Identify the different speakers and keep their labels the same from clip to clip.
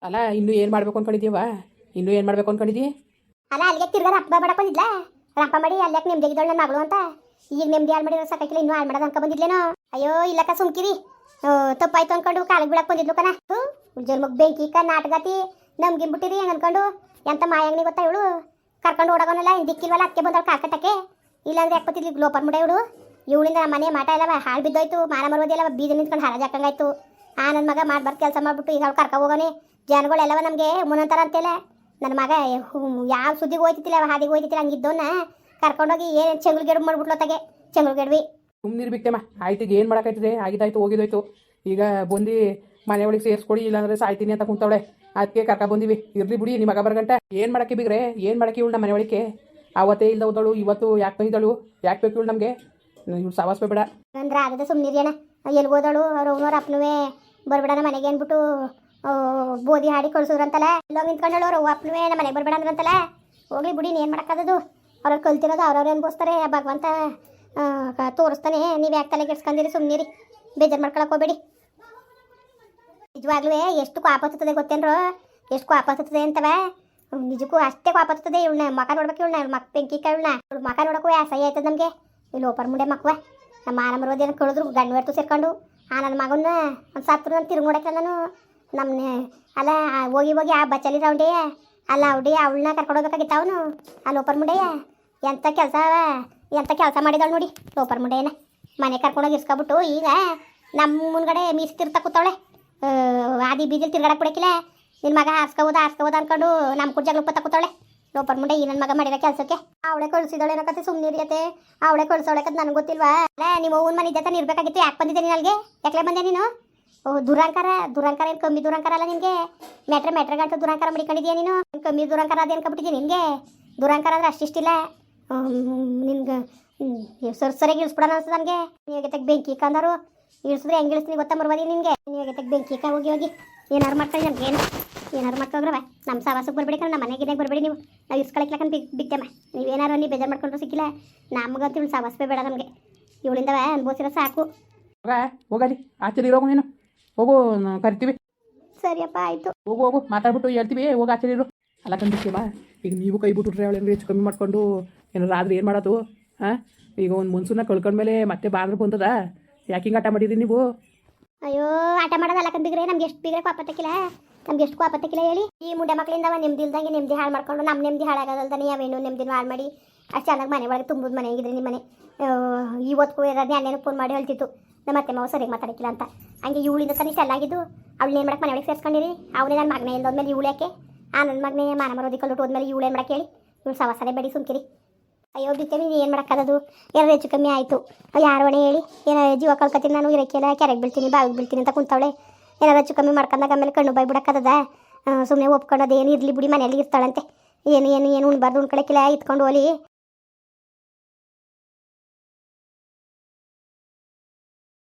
Speaker 1: ಅಲ್ಲ ಇನ್ನು ಏನು ಮಾಡ್ಬೇಕು ಅನ್ಕೊಂಡಿದ್ದೀವ? ಇನ್ನೂ ಏನು ಮಾಡ್ಬೇಕು ಅನ್ಕೊಂಡಿದ್ದೀ?
Speaker 2: ಅಲ್ಲ ಅಲ್ಲಿಗೆ ತಿರ್ಗಾ ರಪ್ಪ ಮಾಡಕ್ ಬಂದಿದ್ಲ. ರಪ್ಪ ಮಾಡಿ ಅಲ್ಲಕ್ಕೆ ನೆಮ್ಮದಿಗಿದ್ದಳು ನನ್ನ ಮಗಳು ಅಂತ. ಈಗ ನೆಮ್ಮದಿ ಹಾಳು ಮಾಡಿರೋ ಸಾಕಾಕಿಲ್ಲ, ಇನ್ನೂ ಹಾಳು ಮಾಡೋದು ಅನ್ಕೊ ಬಂದಿದ್ಲೇನೋ. ಅಯ್ಯೋ ಇಲ್ಲಕ್ಕ ಸುಮ್ಕಿರಿ. ತಪ್ಪಾಯ್ತು ಅನ್ಕೊಂಡು ಕಾಲಿಗೆ ಬಿಡಕ್ ಬಂದಿದ್ಲು ಕಣ. ಜನ್ಮಕ್ ಬೆಂಕಿ ನಾಟಕತಿ ನಮ್ಗಿಂಬಿಟ್ಟಿರಿ ಹೆಂಗ್ ಅನ್ಕೊಂಡು. ಎಂತ ಮಾಯಂಗ್ನಿ ಗೊತ್ತಾ ಇವಳು. ಕರ್ಕೊಂಡು ಓಡೋಗೋನಲ್ಲ ದಿಕ್ಕಿಲ್ವಲ್ಲ ಅದಕ್ಕೆ ಬಂದಳು ಕಾಕಟಕ್ಕೆ. ಇಲ್ಲಾಂದ್ರೆ ಯಾಕೆ ಬತ್ತಿದ್ಲಿ ಗ್ಲೋಪರ್ ಮುಡ ಇವಳು. ಇವಳಿಂದ ನಮ್ಮ ಮನೆ ಮಾಟ ಎಲ್ಲವ ಹಾಳು ಬಿದ್ದೋಯ್ತು. ಮಾನ ಮರವದಿ ಎಲ್ಲ ಬೀದಿ ನಿಂತ್ಕೊಂಡು ಹರಾಜ್ ಹಾಕಂಗಾಯ್ತು. ನನ್ನ ಮಗ ಮಾಡ್ಬಾರ್ದು ಕೆಲಸ ಮಾಡ್ಬಿಟ್ಟು ಈಗ ಅವ್ಳು ಕರ್ಕೊ ಹೋಗೋನೆ. ಜನಗಳೆಲ್ಲವ ನಮಗೆ ಮುನಂತರ ಅಂತೇಳ. ನನ್ನ ಮಗ ಯಾವ ಸುದ್ದಿಗೆ ಹೋಯ್ತಿಲ್ಲ ಹಾದಿಗೆ ಹೋಯ್ತಿಲ್ಲ ಹಂಗಿದ್ದವನ್ನ ಕರ್ಕೊಂಡೋಗಿ ಏನು ಚೆಂಗುಲ್ಗೆಡು ಮಾಡ್ಬಿಟ್ಲು ತಗೆ ಚೆಂಗುಲ್ಗೆಡ್ವಿ.
Speaker 1: ಸುಮ್ಮನಿರ್ಬಿಕ್ತಮ್ಮ. ಆಯ್ತು ಈಗ ಏನು ಮಾಡೋಕ್ಕಾಯ್ತದೆ? ಆಗಿದ್ದಾಯ್ತು ಹೋಗಿದೋಯ್ತು. ಈಗ ಬಂದು ಮನೆ ಒಳಗೆ ಸೇರಿಸ್ಕೊಡಿ, ಇಲ್ಲಾಂದ್ರೆ ಸಾಯ್ತೀನಿ ಅಂತ ಕುಂತವಳೆ. ಅದಕ್ಕೆ ಕರ್ಕ ಬಂದಿವಿ. ಇರ್ಲಿ ಬಿಡಿ ನಿಮ್ಮ ಮಗ ಬರಗಂಟ ಏನು ಮಾಡಕ್ಕೆ ಬಿಗ್ರೆ, ಏನು ಮಾಡಕ್ಕೆ ಇವಳು ನಮ್ಮ ಮನೆ ಒಳಕ್ಕೆ ಅವತ್ತೇ ಇಲ್ದ ಹೋದಳು. ಇವತ್ತು ಯಾಕೆ ಬಂದಿದ್ದಳು? ಯಾಕೆ ಬೇಕು ಇವಳು ನಮಗೆ? ಇವಳು ಸವಾಸ್ಬೇ ಬೇಡ
Speaker 2: ಅಂದ್ರೆ ಆಗದ ಸುಮ್ಮನಿರಿ ಅಣ್ಣ. ಎಲ್ಲಿ ಹೋದಳು ಅವ್ರ ಅವ್ನವ್ರ ಅಪ್ಪನುವೆ ಬರ್ಬೇಡ ನಮ್ಮ ಮನೆಗೆ ಅಂದ್ಬಿಟ್ಟು ಬೋದಿ ಹಾಡಿ ಕಳ್ಸೋದ್ರಂತಲ್ಲ. ಎಲ್ಲೋ ನಿಂತ್ಕೊಂಡಳು ಅವ್ರು ಅಪ್ಪನುವೆ ನಮ್ಮ ಮನೆಗೆ ಬರ್ಬೇಡ ಅಂದ್ರಂತಲ್ಲ. ಹೋಗ್ಲಿ ಬಿಡಿ ಏನು ಮಾಡೋಕ್ಕಾಗದು. ಅವ್ರವ್ರು ಕಲ್ತಿರೋದು ಅವ್ರವ್ರು ಅನ್ಬೋಸ್ತಾರೆ. ಭಗವಂತ ತೋರಿಸ್ತಾನೆ. ನೀವು ಯಾಕೆ ತಲೆ ಕೆಡ್ಸ್ಕೊಂಡಿರಿ? ಸುಮ್ಮನಿರಿ, ಬೇಜಾರು ಮಾಡ್ಕೊಳಕ್ಕೆ ಹೋಗ್ಬೇಡಿ. ನಿಜವಾಗ್ಲೂ ಎಷ್ಟು ಕೋಪ ಹತ್ತುತ್ತದೆ ಗೊತ್ತೇನ್ರು? ಎಷ್ಟು ಕೋಪ ಹತ್ತುತ್ತದೆ ಅಂತವ. ನಿಜಕ್ಕೂ ಅಷ್ಟೇ ಕೋಪ ಹತ್ತುತ್ತದೆ. ಇವಳನ್ನ ಮಕ ನೋಡ್ಬೇಕು. ಇವಳನ್ನ ಮಕ್ ಬೆಂಕಿ ಇವಳನ್ನ ಮಕ ನೋಡೋಕ್ಕೂ ಅಸಹ್ಯ ಆಯ್ತದ ನಮಗೆ. ಇಲ್ಲಿ ಓಪರ್ ಮುಂಡೆ ಮಕ್ಕವ ನಮ್ಮ ಮಾನ ಮರವದೇನ ಕಳಿದ್ರು ಗಂಡು ಹೊರ್ತು ಸೇರ್ಕೊಂಡು ನನ್ನ ಮಗನ್ನ ಒಂದು ಸತ್ರು ಅಂತ ತಿರುಗಿ ನೋಡಕ್ಕೆ ನಾನು ನಮ್ಮನೆ ಅಲ್ಲ ಹೋಗಿ ಹೋಗಿ ಆ ಬಚ್ಚಲಿ ರೌಂಡೆಯ ಅಲ್ಲ ಅವಡಿ ಅವಳನ್ನ ಕರ್ಕೊಂಡು ಹೋಗ್ಬೇಕಾಗಿತ್ತು ಅವನು. ಆ ಲೋಪರ್ ಮುಂಡೆಯ ಎಂಥ ಕೆಲಸ ಮಾಡಿದಳು ನೋಡಿ ಲೋಪರ್ ಮುಂಡೆಯನ್ನ. ಮನೆ ಕರ್ಕೊಂಡೋಗಿ ಇಸ್ಕೊಬಿಟ್ಟು ಈಗ ನಮ್ಮ ಮುಂದ್ಗಡೆ ಮೀಸ್ತಿರ್ತಾ ಕೂತವಳೆ. ಆದಿ ಬೀದಿಲಿ ತಿರ್ಗಾಡಕ್ಕೆ ಬಿಡಕ್ಕಿಲ್ಲ. ನಿನ್ನ ಮಗ ಆರ್ಸ್ಕೋಬೋದ ಅನ್ಕೊಂಡು ನಮ್ಮ ಕುಡ್ಜಾಗ್ಲು ಪತ್ತ ಕೂತವಳೆ ಲೋಪರ್ ಮುಂಡೆ. ಈ ನನ್ನ ಮಗ ಮಾಡಿರೋ ಕೆಲಸಕ್ಕೆ ಅವಳೆ ಕಳಿಸಿದಳೆ ಏನಕತ್ತೆ. ಸುಮ್ಮನಿರಿಯತ್ತೆ. ಅವಳೆ ಕಳ್ಸೋಳಕತ್ ನನಗೆ ಗೊತ್ತಿಲ್ವಾ? ಅಲ್ಲ ನಿಮ್ಮ ಅವ್ನ ಮನೆ ಜೊತೆ ಇರ್ಬೇಕಾಗಿತ್ತು. ಯಾಕೆ ಬಂದಿದ್ದೆ ನೀನು ಅಲ್ಲಿಗೆ? ಯಾಕೆ ಬಂದೆ ನೀನು? ದುರಂಕಾರ ಏನು ಕಮ್ಮಿ ದುರಂಕಾರ ಅಲ್ಲ ನಿನಗೆ. ಮೆಟ್ರೆ ಗಂಟು ದುರಂಕಾರ ಮಡಿಕೊಂಡಿದ್ಯಾ ನೀನು? ಕಮ್ಮಿ ದುರಂಕಾರ ಅದೇನು ಕಬಿಟ್ಟಿದ್ದೀನಿ ನಿನಗೆ. ದುರಂಕಾರ ಅಂದ್ರೆ ಅಷ್ಟಿಷ್ಟಿಲ್ಲ ನಿನ್ಗೆ. ಸರಿಯಾಗಿ ಇಳಿಸ್ಬಿಡೋಣ ಅನ್ಸದ ನನಗೆ. ನೀವಾಗ ತೆಗೆ ಬೆಂಕಿ ಕಂದರು ಇಳಿಸಿದ್ರೆ ಹೆಂಗೆ ಇಳಿಸ್ತೀನಿ ಗೊತ್ತಾ ಮರ್ಬದಿ ನಿನಗೆ. ನೀವಾಗ ತೆಗೆ ಬೆಂಕಿ ಹೋಗಿ ಏನಾರು ಮಾಡ್ಕೊಳ್ಳಿ. ನನಗೇನು ಏನಾರು ಮಾಡ್ಕೊಗ್ರವ ನಮ್ಮ ಸವಾಸಕ್ಕೆ ಬರಬೇಡಿ. ನಮ್ಮ ಮನೆಗೆ ಬರಬೇಡಿ. ನೀವು ನಾವು ಇಸ್ಕೊಳಕ್ಲಕ್ಕಂತ ಬಿದ್ದಮ್ಮ. ನೀವೇನಾರು ಅಲ್ಲಿ ಬೇಜಾರು ಮಾಡ್ಕೊಂಡ್ರು ಸಿಕ್ಕಿಲ್ಲ. ನಮಗಂತ ಇವಳು ಸವಾಸವೇ ಬೇಡ ನಮಗೆ. ಇವಳಿಂದವ ಅನ್ಬೋಸಿರೋ ಸಾಕು.
Speaker 1: ಹೋಗಲಿ ಆಚೆ ಇರೋಗು ನೀನು. ಹೋಗು ಕರಿತೀವಿ.
Speaker 2: ಸರಿಯಪ್ಪ ಆಯಿತು.
Speaker 1: ಹೋಗು ಮಾತಾಡ್ಬಿಟ್ಟು ಹೇಳ್ತೀವಿ. ಹೋಗಿ ಆಚೆ ಇರು. ಅಲ್ಲ ಕಂಡಿರ್ತೀವ. ಈಗ ನೀವು ಕೈ ಬಿಟ್ಬಿಟ್ರೆ ಅವಳೇನು ಹೆಚ್ಚು ಕಮ್ಮಿ ಮಾಡ್ಕೊಂಡು ಏನಾರು ಆದ್ರೆ ಏನು ಮಾಡೋದು? ಹಾಂ ಈಗ ಒಂದು ಮನ್ಸನ್ನ ಕಳ್ಕೊಂಡ್ಮೇಲೆ ಮತ್ತೆ ಬಾಂದ್ರೆ ಬಂದದ. ಯಾಕೆ ಹಿಂಗೆ ಆಟ ಮಾಡಿರಿ ನೀವು?
Speaker 2: ಅಯ್ಯೋ ಆಟ ಮಾಡೋದಲ್ಲ ಕಂಬಿಗ್ರೆ. ನಮ್ಗೆ ಎಷ್ಟು ಬಿಗ್ರೆ ಕೋಪತ್ತಕ್ಕಿಲ್ಲ. ನಮ್ಗೆ ಎಷ್ಟು ಕೋಪತ್ತಕ್ಕಿಲ್ಲ ಹೇಳಿ. ಈ ಮುಂಡೆ ಮಕ್ಕಳಿಂದ ನೆಮ್ಮದಿ ಇಲ್ದಂಗೆ ನೆಮ್ಮದಿ ಹಾಳು ಮಾಡ್ಕೊಂಡು ನಮ್ಮ ನೆಮ್ಮದಿ ಹಾಳಾಗೋದಲ್ದಾನೆ ಅವೇನು ನೆಮ್ಮದಿನೂ ಹಾಳು ಮಾಡಿ ಅಷ್ಟು ಚೆನ್ನಾಗಿ ಮನೆ ಒಳಗೆ ತುಂಬುದು ಮನೆ ಆಗಿದ್ರಿ ನಿಮ್ಮ ಮನೆ. ಇವತ್ತು ಇರೋದು ಅನ್ನೇನು ಫೋನ್ ಮಾಡಿ ಹೇಳ್ತಿತ್ತು ನಮ್ಮ ಅತ್ತೆ ಮಾವು ಸರಿಯಾಗಿ ಮಾತಾಡಕ್ಕಿಲ್ಲ ಅಂತ. ಹಂಗೆ ಇವಳಿಂದ ತಾನೇ ಚೆನ್ನಾಗಿದ್ದು ಅವಳು ಏನು ಮಾಡಕ್ಕೆ ಮನೆ ಒಳಗೆ ಸೇರಿಸ್ಕೊಂಡಿರಿ. ಅವನೇ ನನ್ನ ಮಗನೇ ಇಲ್ದೋದ್ಮೇಲೆ ಇವಳು ಯಾಕೆ? ನನ್ನ ಮಗನೇ ಮಾನ ಮರೋದಿ ಕಲ್ಬಿಟ್ಟು ಹೋದ್ಮೇಲೆ ಇವಳು ಏನು ಮಾಡಕ್ಕೆ ಹೇಳಿ? ಇವಳು ಸವಾಸನೆ ಬೇಡಿ ಸುಮ್ಕಿರಿ. ಅಯ್ಯೋ ಬಿತ್ತೆ ನೀನು ಏನು ಮಾಡೋಕ್ಕಾಗದು? ಏನಾರು ಹೆಚ್ಚು ಕಮ್ಮಿ ಆಯಿತು ಯಾರು ಹೊಣೆ ಹೇಳಿ? ಏನೋ ಜೀವ ಕಳ್ಕೊತೀನಿ ನಾನು. ಇರೋಕ್ಕೆಲ್ಲ ಕೆರೆಗೆ ಬೀಳ್ತೀನಿ ಬಾವಿಗೆ ಬೀಳ್ತೀನಿ ಅಂತ ಕುಂತವಳೆ. ಏನಾರು ಹೆಚ್ಚು ಕಮ್ಮಿ ಮಾಡ್ಕೊಂಡಾಗ ಆಮೇಲೆ ಕಣ್ಣು ಬಾಯಿ ಬಿಡಕ್ಕದ? ಸುಮ್ಮನೆ ಒಪ್ಕೊಂಡೋದು ಏನು ಇರಲಿ ಬಿಡಿ ಮನೆಯಲ್ಲಿ ಇರ್ತಾಳಂತೆ. ಏನು ಉಣ್ಬಾರ್ದು ಉಣ್ಕೊಳಕ್ಕಿಲ್ಲ ಇತ್ಕೊಂಡು ಹೋಲಿ.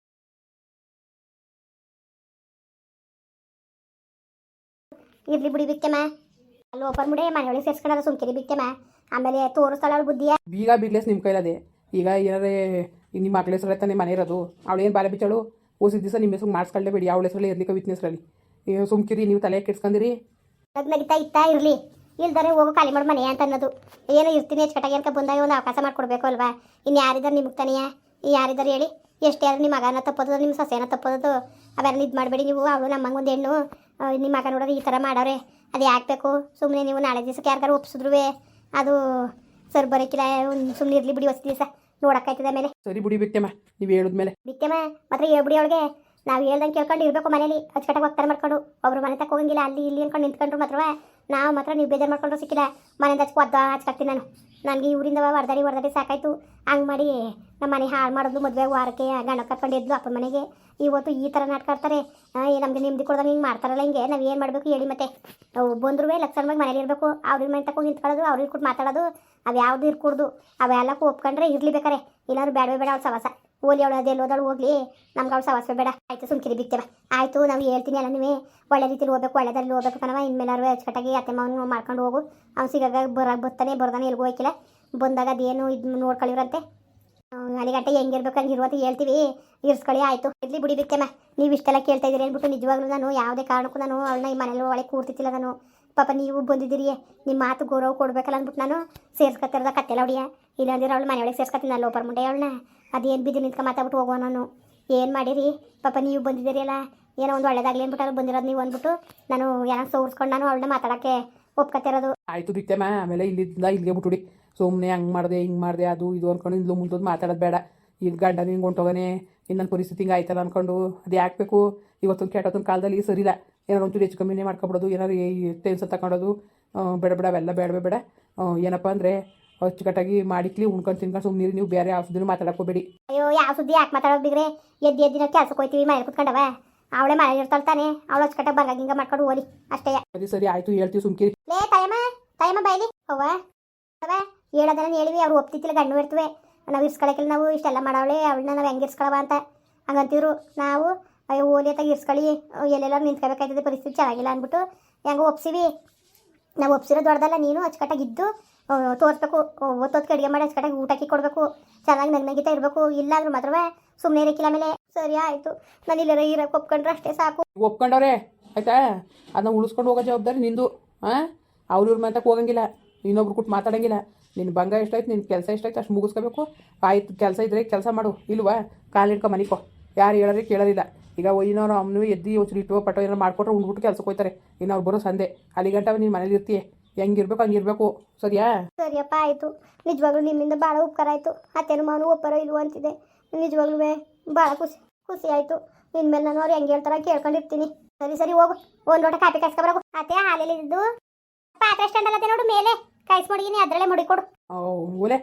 Speaker 2: ಇರ್ಲಿ ಬಿಡಿ ಬಿತ್ತಮ್ಮ. ಅಲ್ಲಿ ಓಪನ್ ಮುಡೆ ಮನೆಯೊಳಗೆ ಸೇರಿಸ್ಕೊಂಡ್ರೆ ಸುಮ್ಕಿರಿ ಬಿತ್ತಮ್ಮ. ಆಮೇಲೆ ತೋರಿಸ್ತಾಳ ಅವಳು ಬುದ್ಧಿಯ.
Speaker 1: ಬೀಗ ಬಿಡ್ಲೆಸ್ ನಿಮ್ಮ ಕೈಲದೆ. ಈಗ ಏನಾರೇ ನಿಮ್ಮ ಮಕ್ಳ ಹೆಸರು ತಾನೆ ಮನೆ ಇರೋದು. ಅವಳೇನು ಬಾಳೆ ಬಿಚ್ಚಳು ಓಸಿದ ದಿವಸ ನಿಮ್ಮ ಹೆಸರು ಮಾಡಿಸ್ಕೊಳ್ಳೇಬೇಡಿ. ಅವಳ ಹೆಸರಲ್ಲಿ ಇರ್ಲಿಕ್ಕೆ ವಿತ್ನೆಸ್ರಲ್ಲಿ ಸುಮ್ಕಿರಿ. ನೀವು ತಲೆ ಕೆಡ್ಸ್ಕೊಂಡಿರಿ.
Speaker 2: ನಗಿತಾ ಇತ್ತಾ ಇರಲಿ. ಇಲ್ದಾರೆ ಹೋಗೋ ಖಾಲಿ ಮಾಡಿ ಮನೆ ಅಂತ ಅನ್ನೋದು. ಏನೋ ಇರ್ತೀನಿ ಹೆಚ್ಚುಕಟ್ಟಾಗಿ ಅನ್ಕ ಬಂದಾಗ ಒಂದು ಅವಕಾಶ ಮಾಡಿಕೊಡ್ಬೇಕು ಅಲ್ವಾ? ಇನ್ನು ಯಾರಿದ್ದಾರೆ ನಿಮಗೆ ತಾನೆಯಾ? ಯಾರಿದ್ದಾರೆ ಹೇಳಿ? ಎಷ್ಟು ಯಾರು ನಿಮ್ಮ ಮಗನ ತಪ್ಪೋದು ನಿಮ್ಮ ಸೊಸೆನ ತಪ್ಪೋದು ಅವೆಲ್ಲ ಇದು ಮಾಡಬೇಡಿ ನೀವು. ಅವಳು ನಮ್ಮಂಗೆ ಒಂದು ಹೆಣ್ಣು ನಿಮ್ಮ ಮಗ ನೋಡೋದು ಈ ಥರ ಮಾಡೋರೆ ಅದು ಯಾಕೆ ಬೇಕು? ಸುಮ್ಮನೆ ನೀವು ನಾಳೆ ದಿವಸಕ್ಕೆ ಯಾರಿಗಾರು ಒಪ್ಸಿದ್ರು ಅದು ಸರ್ ಬರೋಕ್ಕಿಲ್ಲ. ಸುಮ್ಮನೆ ಇರಲಿ ಬಿಡಿ. ಹೊಸ ದಿವಸ ನೋಡೋಕ್ಕಾಯ್ತದೆ ಆಮೇಲೆ.
Speaker 1: ಸರಿ ಬಿಡಿ ಬಿಟ್ಟೆಮ್ಮ ನೀವು ಹೇಳಿದ್ಮೇಲೆ.
Speaker 2: ಬಿಟ್ಟೆಮ್ಮ ಮಾತ್ರ ಹೇಳ್ಬಿಡಿ ಅವಳಿಗೆ. ನಾವು ಹೇಳ್ದಂಗೆ ಕೇಳ್ಕೊಂಡು ಇರಬೇಕು ಮನೇಲಿ. ಅಚ್ಚುಕಟ್ಟಾಗಿ ಹೋಗ್ತಾರೆ ಮಾಡ್ಕೊಂಡು ಒಬ್ರು ಮನೆ ತಕ್ಕ ಹೋಗಂಗಿಲ್ಲ. ಅಲ್ಲಿ ಇಲ್ಲಿ ಅನ್ಕೊಂಡು ನಿಂತ್ಕೊಂಡ್ರು ಮಾತ್ರ ನಾವು ಮಾತ್ರ ನೀವು ಬೇಜಾರು ಮಾಡ್ಕೊಂಡ್ರು ಸಿಕ್ಕಿಲ್ಲ. ಮನೆಯಿಂದ ಹಚ್ಕಾಕ್ತೀನಿ ನಾನು. ನನಗೆ ಇವರಿಂದ ಹೊಡೆದಾಡಿ ಸಾಕಾಯ್ತು. ಹಂಗೆ ಮಾಡಿ ನಮ್ಮ ಮನೆ ಹಾಳು ಮಾಡೋದು. ಮದುವೆ ವಾರಕ್ಕೆ ಗಂಡ ಕರ್ಕೊಂಡು ಎದ್ದು ಅಪ್ಪನ ಮನೆಗೆ ಇವತ್ತು ಈ ಥರ ನಾಟಕ ಆಡ್ತಾರೆ. ನಮಗೆ ನೆಮ್ಮದಿ ಕೊಡ್ದಂಗೆ ಹಿಂಗೆ ಮಾಡ್ತಾರಲ್ಲ. ಹಿಂಗೆ ನಾವು ಏನು ಮಾಡಬೇಕು ಹೇಳಿ? ಮತ್ತೆ ಬಂದ್ರೂ ಲಕ್ಷಣವಾಗಿ ಮನೇಲಿ ಇರಬೇಕು. ಅವ್ರಿಗೆ ಮನೆ ತಕೊಂಡು ನಿಂತ್ಕೊಳ್ಳೋದು, ಅವ್ರಿಗೆ ಕೊಟ್ಟು ಮಾತಾಡೋದು ಅವು ಯಾವುದು ಇರ್ಕೂಡ್ದು. ಅವೆಲ್ಲಕ್ಕೂ ಒಪ್ಕೊಂಡ್ರೆ ಇರಲಿ ಬೇಕಾರೆ. ಇಲ್ಲಾದ್ರು ಬೇಡವೇ ಬೇಡ ಅವ್ಳು ಸವಾಸ. ಓಲಿ ಅವಳು ಅದೆಲ್ಲ ಓದಳು ಹೋಗ್ಲಿ. ನಮ್ಗೆ ಅವ್ಳು ಸವಾಸವೇ ಬೇಡ. ಆಯಿತು ಸುಮ್ಕಿರಿ ಬಿತ್ತೇವೆ. ಆಯಿತು ನಾವು ಹೇಳ್ತೀನಿ ಎಲ್ಲ ನೀವೇ ಒಳ್ಳೆ ರೀತಿಲಿ ಹೋಗ್ಬೇಕು. ಒಳ್ಳೆದಾರಲ್ಲಿ ಹೋಗ್ಬೇಕು ಕಣವ. ಇನ್ಮೇಲಾರು ಅಚ್ಚುಕಟ್ಟಾಗಿ ಅತ್ತೆ ಮಾವನು ಮಾಡ್ಕೊಂಡು ಹೋಗು. ಅವ್ನು ಸಿಗಾಗ ಬರ್ತಾನೆ ಎಲ್ಗೂ ಹೋಯ್ಕಿಲ್ಲ. ಬಂದಾಗ ಅದೇನು ಇದು ನೋಡ್ಕೊಳ್ಳಿವ್ರಂತೆ. ಅಲ್ಲಿ ಗಂಟೆ ಹೆಂಗಿರ್ಬೇಕು ಹಂಗಿರು ಅಂತ ಹೇಳ್ತೀವಿ. ಇರ್ಸ್ಕೊಳ್ಳಿ ಆಯಿತು. ಇರ್ಲಿ ಬಿಡಿ ಬಿಕ್ಕೆಮ್ಮ, ನೀವು ಇಷ್ಟೆಲ್ಲ ಕೇಳ್ತಾ ಇದ್ದೀರಿ ಅಂದ್ಬಿಟ್ಟು ನಿಜವಾಗ್ಲೂ ನಾನು ಯಾವುದೇ ಕಾರಣಕ್ಕೂ ನಾನು ಅವಳನ್ನ ಈ ಮನೇಲಿ ಒಳಗೆ ಕೂರ್ತಿತ್ತಿಲ್ಲ. ನಾನು ಪಾಪ ನೀವು ಬಂದಿದ್ದೀರಿ, ನಿಮ್ಮ ಮಾತು ಗೌರವ ಕೊಡ್ಬೇಕಲ್ಲ ಅಂದ್ಬಿಟ್ಟು ನಾನು ಸೇರ್ಸ್ಕೊತಿರೋದ ಕತ್ತೆಲ್ಲ ಹೊಡಿಯ. ಇಲ್ಲಾಂದ್ರೆ ಅವಳು ಮನೆಯೊಳಗೆ ಸೇರ್ಸ್ಕೊತೀನಿ ನಾನು ಲೋಪರ್ ಮುಂಡೆ ಅವಳನ್ನ. ಅದೇನು ಬಿದ್ದು ನಿಂತ್ಕೊಂಡು ಮಾತಾಡ್ಬಿಟ್ಟು ಹೋಗೋ ನಾನು. ಏನು ಮಾಡಿರಿ ಪಾಪ ನೀವು ಬಂದಿದ್ದೀರಿ ಅಲ್ಲ, ಏನೋ ಒಂದು ಒಳ್ಳೇದಾಗಲಿ ಅಂದ್ಬಿಟ್ಟು ಅಲ್ಲಿ ಬಂದಿರೋದು ನೀವು ಅಂದ್ಬಿಟ್ಟು ನಾನು ಏನೋ ಸೋರ್ಸ್ಕೊಂಡು ನಾನು ಅವಳನ್ನ ಮಾತಾಡೋಕ್ಕೆ ಒಪ್ಕೊತಿರೋದು.
Speaker 1: ಆಯಿತು ಬಿಕ್ತಮ್ಮ, ಆಮೇಲೆ ಇಲ್ಲಿಂದ ಇಲ್ಲಿಗೆ ಬಿಟ್ಬಿಡಿ. ಸುಮ್ಮನೆ ಹಂಗೆ ಮಾಡಿದೆ ಹಿಂಗೆ ಮಾಡಿದೆ ಅದು ಇದು ಅಂದ್ಕೊಂಡು ಇಂದು ಮುಂದೋದು ಮಾತಾಡೋದು ಬೇಡ. ಈಗ ಗಂಡ ನಿಂಗೆ ಹೊಂಟೋಗನೆ, ಇನ್ನು ನನ್ನ ಪರಿಸ್ಥಿತಿ ಹಿಂಗೆ ಆಯ್ತಲ್ಲ ಅಂದ್ಕೊಂಡು ಅದು ಯಾಕೆ ಬೇಕು. ಇವತ್ತೊಂದು ಕೆಟ್ಟೊಂದು ಕಾಲದಲ್ಲಿ ಸರಿಲ್ಲ. ಏನಾರು ಒಂಚೂರು ಹೆಚ್ಚು ಕಮ್ಮಿನೇ ಮಾಡ್ಕೊಬಿಡೋದು, ಏನಾರು ಟೆನ್ಷನ್ ತಗೊಳೋದು ಬೇಡ ಬೇಡ, ಅವೆಲ್ಲ ಬೇಡವೇ ಬೇಡ. ಏನಪ್ಪ ಅಂದರೆ ಅಚ್ಚುಕಟ್ಟಾಗಿ ಮಾಡಿಕ್ಲಿ ಉಣ್ಕೊಂಡು ತಿನ್ಕೊಂಡು ಸುಮ್ಮನೆ ನೀವು ಬೇರೆ ಯಾವ ಸುದ್ದಿನೂ ಮಾತಾಡೋಕೋಬೇಡಿ.
Speaker 2: ಅಯ್ಯೋ ಯಾವ ಸುದ್ದಿ ಯಾಕೆ ಮಾತಾಡೋದು ಬಿಗ್ರೆ? ಎದ್ದು ನಾವು ಕೆಲ್ಸಕ್ಕೆ ಹೋಗ್ತೀವಿ, ಮನೆ ಕುತ್ಕೊಂಡವ ಅವಳೆ ಮನೆ ಇರ್ತಾಳ್ತಾನೆ. ಅವಳು ಅಚ್ಚುಕಟ್ಟಾಗಿ ಬರ್ಗಾಗಿಂಗ ಮಾಡ್ಕೊಂಡು ಹೋಲಿ ಅಷ್ಟೇ.
Speaker 1: ಸರಿ ಆಯಿತು, ಹೇಳ್ತೀವಿ ಸುಮ್ಕಿರಿ.
Speaker 2: ಲೇ ತಾಯಮ್ಮ ಬೈಲಿ ಅವ್ವ ಅವ ಹೇಳೋದನ್ನ ಹೇಳಿವಿ. ಅವ್ರು ಒಪ್ತಿತ್ತಿಲ್ಲ, ಗಂಡು ಇರ್ತವೆ ನಾವು ಇರ್ಸ್ಕೊಳಕ್ಕಿಲ್ಲ, ನಾವು ಇಷ್ಟೆಲ್ಲ ಮಾಡವಳೆ ಅವಳನ್ನ ನಾವು ಹೆಂಗೆ ಇರ್ಸ್ಕೊಳವ ಅಂತ ಹಂಗಂತಿದ್ರು. ನಾವು ಅಯ್ಯೋ ಓಲಿ ಅಂತ ಇರ್ಸ್ಕೊಳ್ಳಿ, ಎಲ್ಲೆಲ್ಲ ನಿಂತ್ಕೋಬೇಕಾಯ್ತದೆ, ಪರಿಸ್ಥಿತಿ ಚೆನ್ನಾಗಿಲ್ಲ ಅಂದ್ಬಿಟ್ಟು ಹೆಂಗೆ ಒಪ್ಸಿವಿ. ನಾವು ಒಪ್ಸಿರೋ ದೊಡ್ಡದಲ್ಲ, ನೀನು ಅಚ್ಚುಕಟ್ಟಾಗಿದ್ದು ತೋರಿಸ್ಬೇಕು. ಒತ್ತೊತ್ತಿಗೆ ಅಡುಗೆ ಮಾಡಿ ಅಚ್ಚುಕಟ್ಟಾಗಿ ಊಟಕ್ಕೆ ಕೊಡಬೇಕು, ಚೆನ್ನಾಗಿ ನಗ್ನಗಿತಾ ಇರಬೇಕು. ಇಲ್ಲಾಂದ್ರೂ ಮಾತ್ರವೇ ಸುಮ್ಮನೆ ಇರಕ್ಕಿಲ್ಲ. ಆಮೇಲೆ ಸರಿ ಆಯಿತು, ನಾನು ಇಲ್ಲರ ಇರೋಕೆ ಒಪ್ಕೊಂಡ್ರೆ ಅಷ್ಟೇ ಸಾಕು.
Speaker 1: ಒಪ್ಕೊಂಡವ್ರೆ ಆಯ್ತಾ, ಅದನ್ನ ಉಳಿಸ್ಕೊಂಡು ಹೋಗೋ ಜವಾಬ್ದಾರಿ ನಿಂದು. ಅವ್ರ ಮಾತಕ್ಕೆ ಹೋಗಂಗಿಲ್ಲ, ಇನ್ನೊಬ್ರು ಕೂತು ಮಾತಾಡೋಂಗಿಲ್ಲ. ನಿನ್ನ ಬಂಗ ಎಷ್ಟಾಯ್ತು, ನಿನ್ನ ಕೆಲಸ ಎಷ್ಟಾಯ್ತು ಅಷ್ಟು ಮುಗಿಸ್ಕೋಬೇಕು. ಆಯ್ತು, ಕೆಲಸ ಇದ್ರೆ ಕೆಲಸ ಮಾಡು, ಇಲ್ವಾ ಕಾಲು ಹಿಡ್ಕೊ ಮನಿಕೋ. ಯಾರು ಹೇಳೋರಿಗೆ ಕೇಳೋದಿಲ್ಲ. ಈಗ ಒಯ್ನವ್ರು ಅವನು ಎದ್ದು ಒಂಚೂರು ಇಟ್ಟು ಪಟ್ಟೋ ಏನೋ ಮಾಡ್ಕೊಟ್ರೆ ಉಂಡ್ಬಿಟ್ಟು ಕೆಲಸಕ್ಕೆ ಹೋಗ್ತಾರೆ. ಇನ್ನು ಅವ್ರು ಬರೋ ಸಂದೆ ಅಲ್ಲಿ ಗಂಟ ನೀನು ಮನೇಲಿ ಇರ್ತೀಯ. ಹೆಂಗಿರ್ಬೇಕು ಹಂಗಿರ್ಬೇಕು, ಸರಿಯಾ?
Speaker 2: ಸರಿಯಪ್ಪ ಆಯಿತು. ನಿಜವಾಗ್ಲೂ ನಿಮ್ಮಿಂದ ಭಾಳ ಉಪಕಾರ ಆಯಿತು. ಅತ್ತೇನು ಮಾವನು ಒಪ್ಪರೋ ಇಲ್ವೋ ಅಂತಿದೆ. ನಿಜವಾಗ್ಲೂ ಭಾಳ ಖುಷಿ ಆಯಿತು. ಇನ್ಮೇಲೆ ನಾನು ಅವ್ರು ಹೆಂಗೆ ಹೇಳ್ತಾರ ಕೇಳ್ಕೊಂಡಿರ್ತೀನಿ. ಸರಿ ಹೋಗು, ಒಂದು ಲೋಟ ಕಾಫಿ ಕಾಯಿಸ್ಕೊಬರೋಗು. ಅತ್ತೆ ಹಾಲೆಲ್ಲಿ ಇದ್ದು ಪಾತ್ರೆ ಸ್ಟ್ಯಾಂಡ್ ಅಲ್ಲದೆ ನೋಡು, ಮೇಲೆ ಕಾಯಿಸ್ಮಡಿಗಿನಿ, ಅದರಲ್ಲೇ ಮುಡಿಕೊಡು.
Speaker 1: ಒಲೆ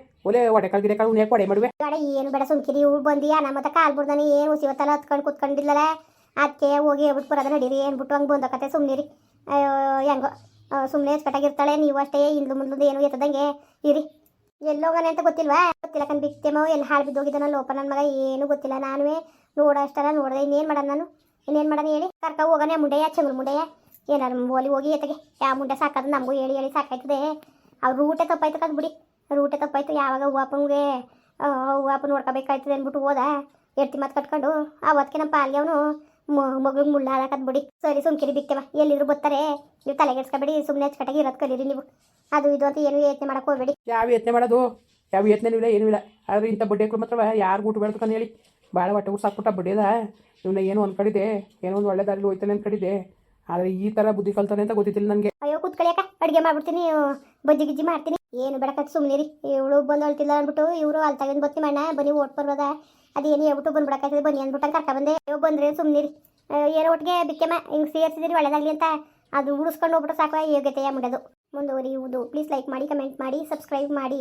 Speaker 1: ಹೊಡೆ ಕಾಳು ಗಿಡ ಕಾಳು ಉಣ್ಯಾಕೆ ಹೊಡೆ ಮಾಡುವೆ.
Speaker 2: ಬೇಡ ಏನು ಬೇಡ, ಸುಮ್ಕಿರಿ. ಇವ್ರು ಬಂದು ನಮ್ಮ ಮತ್ತೆ ಕಾಲು ಬಿಡ್ದಾನೆ ಏನು ಹುಸಿವತ್ತಲ್ಲ ಹತ್ಕೊಂಡು ಕುತ್ಕೊಂಡಿಲ್ಲಲ್ಲ. ಅದಕ್ಕೆ ಹೋಗಿ ಹೇಳ್ಬಿಟ್ಟು ಬರೋದ ನಡೀರಿ ಏನ್ಬಿಟ್ಟು ಹಂಗೆ ಬಂದಕತ್ತೆ. ಸುಮ್ಮನಿರಿ, ಅಯ್ಯೋ ಹೆಂಗೋ ಸುಮ್ಮನೆ ಅಚ್ಚುಕಟ್ಟಾಗಿರ್ತಾಳೆ. ನೀವು ಅಷ್ಟೇ ಇಂದು ಮುಂದೆ ಏನು ಎತ್ತದಂಗೆ ಇರಿ. ಎಲ್ಲೋಗನೆ ಅಂತ ಗೊತ್ತಿಲ್ವಾ? ಗೊತ್ತಿಲ್ಲ ಕಣ್ ಬಿಕ್ತೇಮೋ, ಎಲ್ಲಿ ಹಾಳು ಬಿದ್ದೋಗಿದ್ದಾನ ಲೋಪ ನನ್ನ ಮಗ, ಏನು ಗೊತ್ತಿಲ್ಲ. ನಾನುವೇ ನೋಡೋ ಅಷ್ಟಲ್ಲ ನೋಡಿದೆ. ಇನ್ನೇನು ಮಾಡೋಣ ನಾನು, ಇನ್ನೇನು ಮಾಡೋಣ ಹೇಳಿ? ಕರ್ಕ ಹೋಗೋಣ ಮುಂಡೆಯ ಚಂಗ್ರ ಮುಂಡೆಯ ಏನಾರು ಹೋಗಿ ಎತ್ತಗೆ ಯಾವ ಮುಂಡೆ ಸಾಕೋದು ನಮಗೂ ಹೇಳಿ ಸಾಕಾಯ್ತದೆ. ಅವ್ರು ರೂಟೇ ತಪ್ಪಾಯ್ತು ಕದ್ ಬಿಡಿ, ರೂಟೇ ತಪ್ಪಾಯ್ತು. ಯಾವಾಗ ಹೂವಪ್ಪಂಗೆ ಹೂವಪ್ಪ ನೋಡ್ಕೋಬೇಕಾಯ್ತದೆ ಅಂದ್ಬಿಟ್ಟು ಹೋದ ಎಡ್ತಿ ಮಾತು ಕಟ್ಕೊಂಡು. ಅವತ್ತಿಗೆ ನಮ್ಮ ಪಾಲ್ಗೆ ಅವನು ಮಗಳಿಗೆ ಮುಳ್ಳ ಹಾಕದ್ ಬಿಡಿ. ಸರಿ ಸುಮ್ಕಿರಿ ಬಿಕ್ತೇವ, ಎಲ್ಲಿದ್ರು ಬರ್ತಾರೆ. ನೀವು ತಲೆಗೆಡ್ಸ್ಕೊಬೇಡಿ, ಸುಮ್ಮನೆ ಅಚ್ಚುಕಟ್ಟಾಗಿ ಇರೋದು ಕಲೀರಿ ನೀವು. ಅದು ಇದು ಅಂತ ಏನು ಯೋಚನೆ ಮಾಡಕ್ಕೆ ಹೋಗಬೇಡಿ.
Speaker 1: ಯಾವ ಯೋಚನೆ ಮಾಡೋದು, ಯಾವ ಯೋಚನೆನೂ ಇಲ್ಲ, ಏನೂ ಇಲ್ಲ. ಆದರೆ ಇಂಥ ಬಡ್ಡೆಗಳು ಮಾತ್ರ ಯಾರು ಊಟ ಬೆಳೆದ್ಕೊಂಡು ಹೇಳಿ ಭಾಳ ಹೊಟ್ಟೆ ಊಟ ಸಾಕ್ಬಿಟ್ಟ ಬಡ್ಡೆದ. ಇವನ್ನ ಏನೋ ಅಂದ್ಕೊಂಡಿದ್ದೆ, ಏನೋ ಒಂದು ಒಳ್ಳೆ ದಾರಿಲಿ ಹೋಯ್ತಾನೆ ಅಂದ್ಕೊಂಡಿದ್ದೆ. ಆದರೆ ಈ ಥರ ಬುದ್ಧಿ ಕಲ್ತಾನೆ ಅಂತ ಗೊತ್ತಿಲ್ಲ ನನಗೆ.
Speaker 2: ಅಯ್ಯೋ ಕೂತ್ಕೊಳ್ಳಿಯಾಕ, ಅಡುಗೆ ಮಾಡ್ಬಿಡ್ತೀನಿ, ಬಜ್ಜಿ ಗಿಜ್ಜಿ ಮಾಡ್ತೀನಿ. ಏನು ಬೇಡಕತ್ತು ಸುಮ್ಮನಿರಿ. ಇವಳು ಬಂದು ಅಳ್ತಿಲ್ಲ ಅಂದ್ಬಿಟ್ಟು ಇವರು ಅಲ್ಲಿ ತಗೊಂಡು ಬರ್ತೀನಿ ಮಣ್ಣ ಬನ್ನಿ ಓಟ್ ಬರ್ಬೋದ, ಅದೇನು ಹೇಳ್ಬಿಟ್ಟು ಬಂದ್ಬಿಡಕಾಯ್ತದೆ ಬನ್ನಿ ಅಂದ್ಬಿಟ್ಟು ಕರ್ಕ ಬಂದೆ. ಅಯ್ಯೋ ಬಂದರೆ ಸುಮ್ಮನಿರಿ. ಏನೋ ಒಟ್ಟಿಗೆ ಬಿಕ್ಕೆಮ್ಮ ಹಿಂಗೆ ಸೇರಿಸಿದಿರಿ ಒಳ್ಳೆದಾಗಲಿ ಅಂತ, ಅದು ಉಳಿಸ್ಕೊಂಡು ಹೋಗ್ಬಿಟ್ಟು ಸಾಕು ಯೋಗ್ಯತೆಯ ಮುಂಡೋದು ಮುಂದುವರಿಯುವುದು. ಪ್ಲೀಸ್ ಲೈಕ್ ಮಾಡಿ, ಕಮೆಂಟ್ ಮಾಡಿ, ಸಬ್ಸ್ಕ್ರೈಬ್ ಮಾಡಿ.